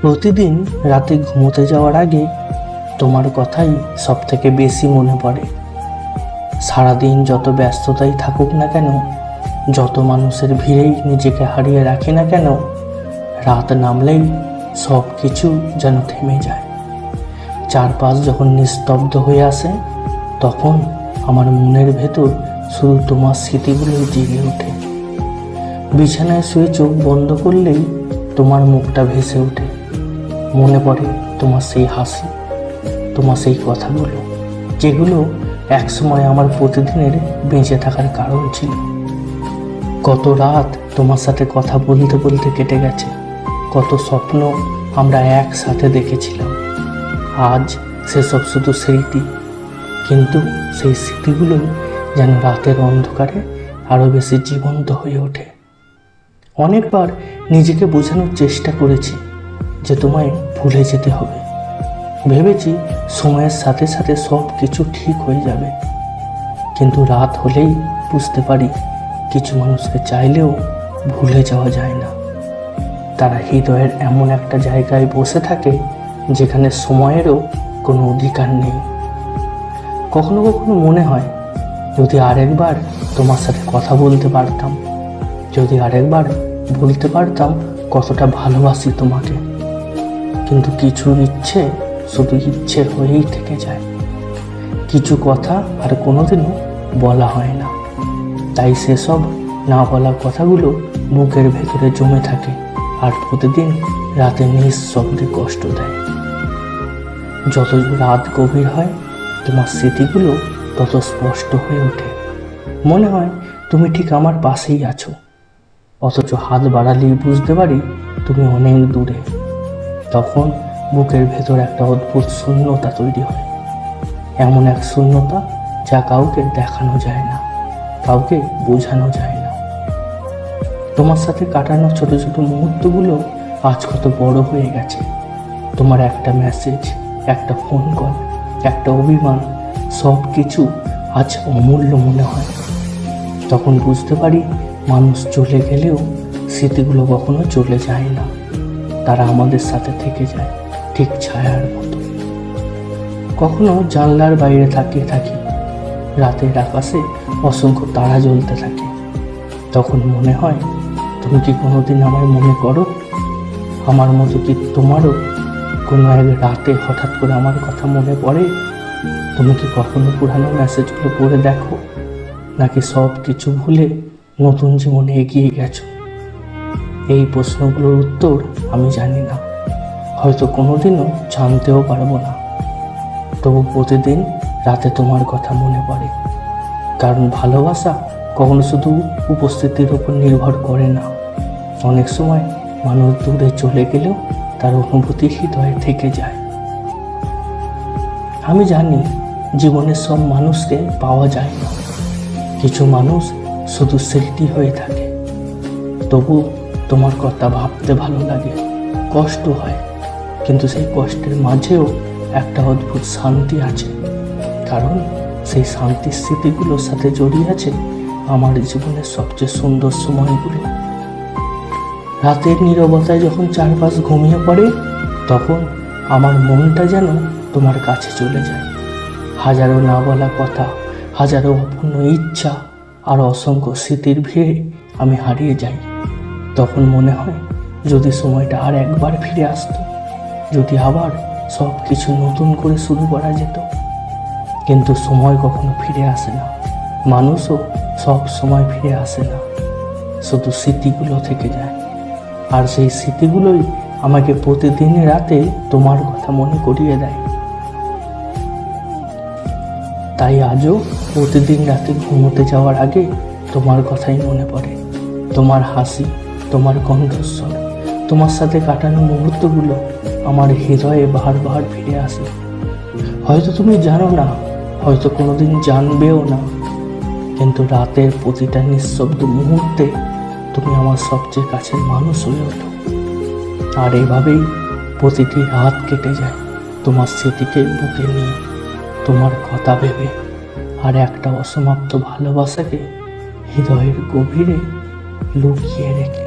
প্রতিদিন রাতে ঘুমোতে যাওয়ার আগে তোমার কথাই সব থেকে বেশি মনে পড়ে। সারাদিন যত ব্যস্ততাই থাকুক না কেন, যত মানুষের ভিড়েই নিজেকে হারিয়ে রাখি না কেন, রাত নামলেই সব কিছু যেন থেমে যায়। চারপাশ যখন নিস্তব্ধ হয়ে আসে, তখন আমার মনের ভেতর শুধু তোমার স্মৃতিগুলোই জেগে ওঠে। বিছানায় শুয়ে চোখ বন্ধ করলেই তোমার মুখটা ভেসে ওঠে। মনে পড়ে তোমার সেই হাসি, তোমার সেই কথাগুলো, যেগুলো একসময় আমার প্রতিদিনের বেঁচে থাকার কারণ ছিল। কত রাত তোমার সাথে কথা বলতে বলতে কেটে গেছে, কত স্বপ্ন আমরা একসাথে দেখেছিলাম। আজ সেসব শুধু স্মৃতি, কিন্তু সেই স্মৃতিগুলোই যেন রাতের অন্ধকারে আরও বেশি জীবন্ত হয়ে ওঠে। অনেকবার নিজেকে বোঝানোর চেষ্টা করেছি যে তোমায় ভুলে যেতে হবে। ভেবেছি সময়ের সাথে সাথে সব কিছু ঠিক হয়ে যাবে, কিন্তু রাত হলেই বুঝতে পারি কিছু মানুষকে চাইলেও ভুলে যাওয়া যায় না। তারা হৃদয়ের এমন একটা জায়গায় বসে থাকে যেখানে সময়েরও কোনো অধিকার নেই। কখনো কখনো মনে হয় যদি আরেকবার তোমার সাথে কথা বলতে পারতাম, যদি আরেকবার বলতে পারতাম কতটা ভালোবাসি তোমাকে। কিন্তু কিছু ইচ্ছে শুধু ইচ্ছে হয়েই থেকে যায়, কিছু কথা আর কোনোদিনও বলা হয় না। তাই সেসব না বলা কথাগুলো বুকের ভেতরে জমে থাকে আর প্রতিদিন রাতে নিঃশব্দে কষ্ট দেয়। যত রাত গভীর হয়, তোমার স্মৃতিগুলো তত স্পষ্ট হয়ে ওঠে। মনে হয় তুমি ঠিক আমার পাশেই আছো, অথচ হাত বাড়ালেই বুঝতে পারি তুমি অনেক দূরে। তখন বুকের ভেতর একটা অদ্ভুত শূন্যতা তৈরি হয়, এমন এক শূন্যতা যা কাউকে দেখানো যায় না, কাউকে বোঝানো যায় না। তোমার সাথে কাটানো ছোট ছোট মুহূর্তগুলো আজ কত বড় হয়ে গেছে। তোমার একটা মেসেজ, একটা ফোন কল, একটা অভিমান, সব কিছু আজ অমূল্য মনে হয়। তখন বুঝতে পারি মানুষ চলে গেলেও স্মৃতিগুলো কখনো চলে যায় না, তারা আমাদের সাথে থেকে যায় ঠিক ছায়ার মতো। কখনো জানলার বাইরে তাকিয়ে থাকি, রাতের আকাশে অসংখ্য তারা জ্বলতে থাকে। তখন মনে হয় তুমি কি কোনোদিন আমায় মনে করো? আমার মতো কি তোমারও কোনো এক রাতে হঠাৎ করে আমার কথা মনে পড়ে? তুমি কি কখনো পুরানো মেসেজগুলো পড়ে দেখো, নাকি সব কিছু ভুলে নতুন জীবনে এগিয়ে গেছো? এই প্রশ্নগুলোর উত্তর আমি জানি না, হয়তো কোনোদিনও জানতেও পারবো না। তবু প্রতিদিন রাতে তোমার কথা মনে পড়ে, কারণ ভালোবাসা কখনো শুধু উপস্থিতির উপর নির্ভর করে না। অনেক সময় মানুষ দূরে চলে গেলেও তার অনুভূতি হৃদয়ে থেকে যায়। আমি জানি জীবনের সব মানুষকে পাওয়া যায় না, কিছু মানুষ শুধু স্মৃতি হয়ে থাকে। তবু তোমার কথা ভাবতে ভালো লাগে, কষ্ট হয়, কিন্তু সেই কষ্টের মাঝেও একটা অদ্ভুত শান্তি আছে, কারণ সেই শান্তির স্মৃতিগুলোর সাথে জড়িয়ে আছে আমার জীবনের সবচেয়ে সুন্দর সময়গুলো। রাতের নীরবতায় যখন চারপাশ ঘুমিয়ে পড়ে, তখন আমার মনটা যেন তোমার কাছে চলে যায়। হাজারো না বলা কথা, হাজারো অপূর্ণ ইচ্ছা আর অসংখ্য স্মৃতির ভিড়ে আমি হারিয়ে যাই। তখন মনে হয় যদি সময়টা আর একবার ফিরে আসতো, যদি আবার সব কিছু নতুন করে শুরু করা যেত। কিন্তু সময় কখনো ফিরে আসে না, মানুষও সব সময় ফিরে আসে না, শুধু স্মৃতিগুলো থেকে যায়। আর সেই স্মৃতিগুলোই আমাকে প্রতিদিন রাতে তোমার কথা মনে করিয়ে দেয়। তাই আজও প্রতিদিন রাতে ঘুমোতে যাওয়ার আগে তোমার কথাই মনে পড়ে, তোমার হাসি, তোমার কণ্ঠস্বর, তোমার সাথে কাটানো মুহূর্তগুলো আমার হৃদয়ে বারবার ফিরে আসে। হয়তো তুমি জানো না, হয়তো কোনোদিন জানবেও না, কিন্তু রাতের প্রতিটা নিঃশব্দ মুহূর্তে তুমি আমার সবচেয়ে কাছের মানুষ হয়ে ওঠো। আর এভাবেই প্রতিটি রাত কেটে যায় তোমার স্মৃতিকে বুকে নিয়ে, তোমার কথা ভেবে, আর একটা অসমাপ্ত ভালোবাসাকে হৃদয়ের গভীরে লুকিয়ে রেখে।